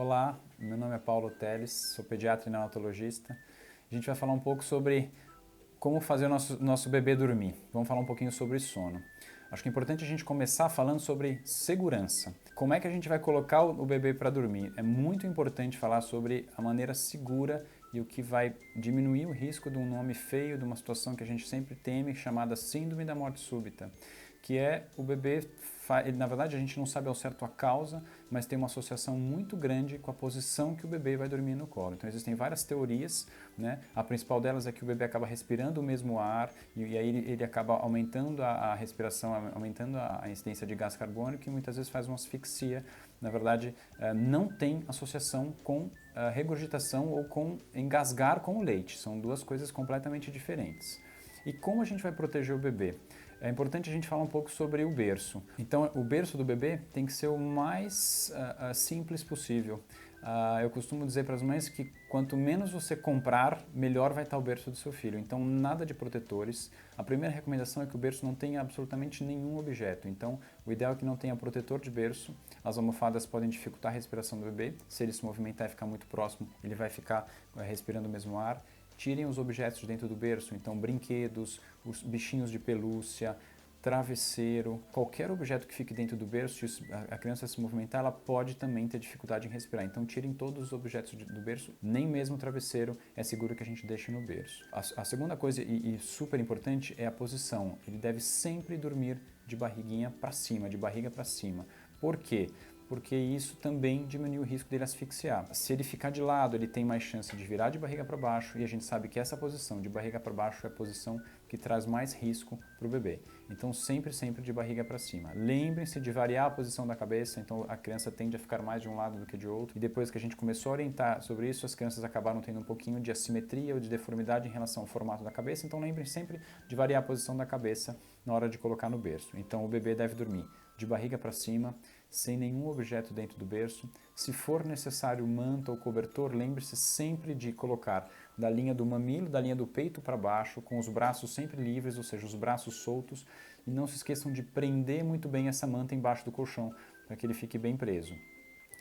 Olá, meu nome é Paulo Teles, sou pediatra e neonatologista. A gente vai falar um pouco sobre como fazer o nosso bebê dormir. Vamos falar um pouquinho sobre sono. Acho que é importante a gente começar falando sobre segurança. Como é que a gente vai colocar o bebê para dormir? É muito importante falar sobre a maneira segura e o que vai diminuir o risco de um nome feio, de uma situação que a gente sempre teme, chamada síndrome da morte súbita, que é o bebê, na verdade a gente não sabe ao certo a causa, mas tem uma associação muito grande com a posição que o bebê vai dormir no colo. Então existem várias teorias, né? A principal delas é que o bebê acaba respirando o mesmo ar e aí ele acaba aumentando a respiração, aumentando a incidência de gás carbônico e muitas vezes faz uma asfixia. Na verdade, não tem associação com regurgitação ou com engasgar com o leite. São duas coisas completamente diferentes. E como a gente vai proteger o bebê? É importante a gente falar um pouco sobre o berço. Então, o berço do bebê tem que ser o mais simples possível. Eu costumo dizer para as mães que quanto menos você comprar, melhor vai estar o berço do seu filho. Então, nada de protetores. A primeira recomendação é que o berço não tenha absolutamente nenhum objeto. Então, o ideal é que não tenha protetor de berço. As almofadas podem dificultar a respiração do bebê. Se ele se movimentar e ficar muito próximo, ele vai ficar respirando o mesmo ar. Tirem os objetos de dentro do berço, então brinquedos, os bichinhos de pelúcia, travesseiro, qualquer objeto que fique dentro do berço, se a criança se movimentar, ela pode também ter dificuldade em respirar. Então tirem todos os objetos do berço, nem mesmo o travesseiro é seguro que a gente deixe no berço. A segunda coisa, e super importante, é a posição. Ele deve sempre dormir de barriguinha para cima, de barriga para cima. Por quê? Porque isso também diminui o risco dele asfixiar. Se ele ficar de lado, ele tem mais chance de virar de barriga para baixo e a gente sabe que essa posição de barriga para baixo é a posição que traz mais risco para o bebê. Então sempre de barriga para cima. Lembrem-se de variar a posição da cabeça, então a criança tende a ficar mais de um lado do que de outro. E depois que a gente começou a orientar sobre isso, as crianças acabaram tendo um pouquinho de assimetria ou de deformidade em relação ao formato da cabeça. Então lembrem sempre de variar a posição da cabeça na hora de colocar no berço. Então o bebê deve dormir de barriga para cima, sem nenhum objeto dentro do berço. Se for necessário manta ou cobertor, lembre-se sempre de colocar da linha do mamilo, da linha do peito para baixo, com os braços sempre livres, ou seja, os braços soltos, e não se esqueçam de prender muito bem essa manta embaixo do colchão, para que ele fique bem preso.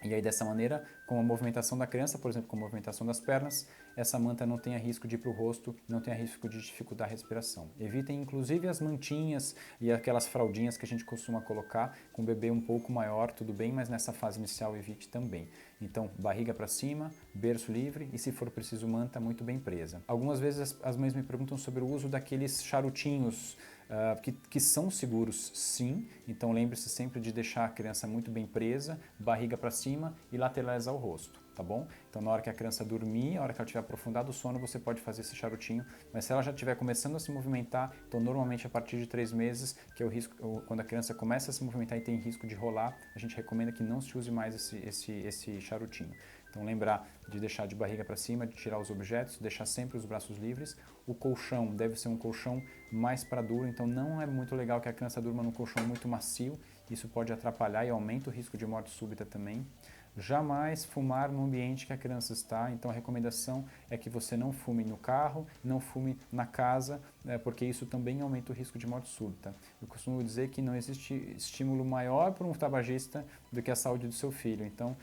E aí dessa maneira, com a movimentação da criança, por exemplo, com a movimentação das pernas, essa manta não tenha risco de ir para o rosto, não tenha risco de dificultar a respiração. Evitem inclusive as mantinhas e aquelas fraldinhas que a gente costuma colocar com o bebê um pouco maior, tudo bem, mas nessa fase inicial evite também. Então, barriga para cima, berço livre e se for preciso manta muito bem presa. Algumas vezes as mães me perguntam sobre o uso daqueles charutinhos que são seguros sim, então lembre-se sempre de deixar a criança muito bem presa, barriga para cima e lateralizar o rosto, tá bom? Então na hora que a criança dormir, na hora que ela tiver aprofundado o sono, você pode fazer esse charutinho, mas se ela já estiver começando a se movimentar, então normalmente a partir de 3 meses, que é o risco, quando a criança começa a se movimentar e tem risco de rolar, a gente recomenda que não se use mais esse charutinho. Então lembrar de deixar de barriga para cima, de tirar os objetos, deixar sempre os braços livres. O colchão deve ser um colchão mais para duro, então não é muito legal que a criança durma num colchão muito macio, isso pode atrapalhar e aumenta o risco de morte súbita também. Jamais fumar no ambiente que a criança está, então a recomendação é que você não fume no carro, não fume na casa, porque isso também aumenta o risco de morte súbita. Eu costumo dizer que não existe estímulo maior para um tabagista do que a saúde do seu filho, então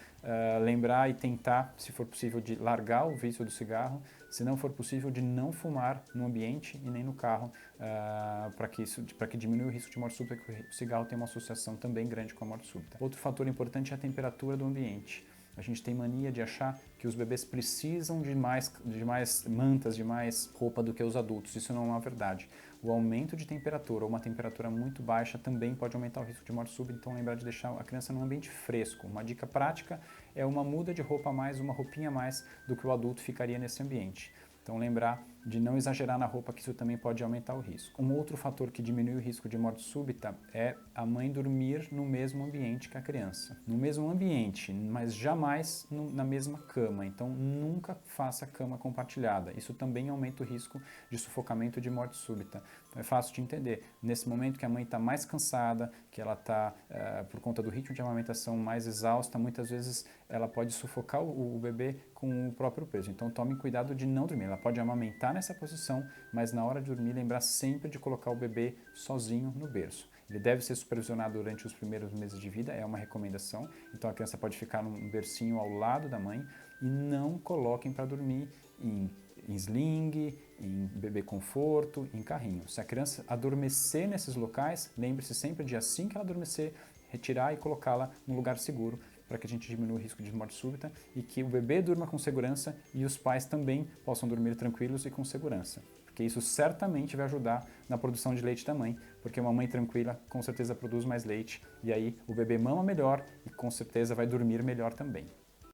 lembrar e tentar, se for possível, de largar o vício do cigarro, se não for possível, de não fumar no ambiente e nem no carro, para que diminua o risco de morte súbita, porque o cigarro tem uma associação também grande com a morte súbita. Outro fator importante é a temperatura do ambiente. A gente tem mania de achar que os bebês precisam de mais mantas, de mais roupa do que os adultos. Isso não é uma verdade. O aumento de temperatura ou uma temperatura muito baixa também pode aumentar o risco de morte súbita, então lembrar de deixar a criança num ambiente fresco. Uma dica prática é uma muda de roupa a mais, uma roupinha a mais do que o adulto ficaria nesse ambiente. Então lembrar de não exagerar na roupa, que isso também pode aumentar o risco. Um outro fator que diminui o risco de morte súbita é a mãe dormir no mesmo ambiente que a criança. No mesmo ambiente, mas jamais na mesma cama. Então nunca faça cama compartilhada. Isso também aumenta o risco de sufocamento e de morte súbita. Então é fácil de entender. Nesse momento que a mãe está mais cansada, que ela está, por conta do ritmo de amamentação, mais exausta, muitas vezes ela pode sufocar o bebê com o próprio peso. Então tome cuidado de não dormir. Ela pode amamentar nessa posição, mas na hora de dormir lembrar sempre de colocar o bebê sozinho no berço. Ele deve ser supervisionado durante os primeiros meses de vida, é uma recomendação. Então a criança pode ficar num bercinho ao lado da mãe e não coloquem para dormir em sling, em bebê conforto, em carrinho. Se a criança adormecer nesses locais, lembre-se sempre de assim que ela adormecer, retirar e colocá-la num lugar seguro para que a gente diminua o risco de morte súbita e que o bebê durma com segurança e os pais também possam dormir tranquilos e com segurança. Porque isso certamente vai ajudar na produção de leite da mãe, porque uma mãe tranquila com certeza produz mais leite e aí o bebê mama melhor e com certeza vai dormir melhor também.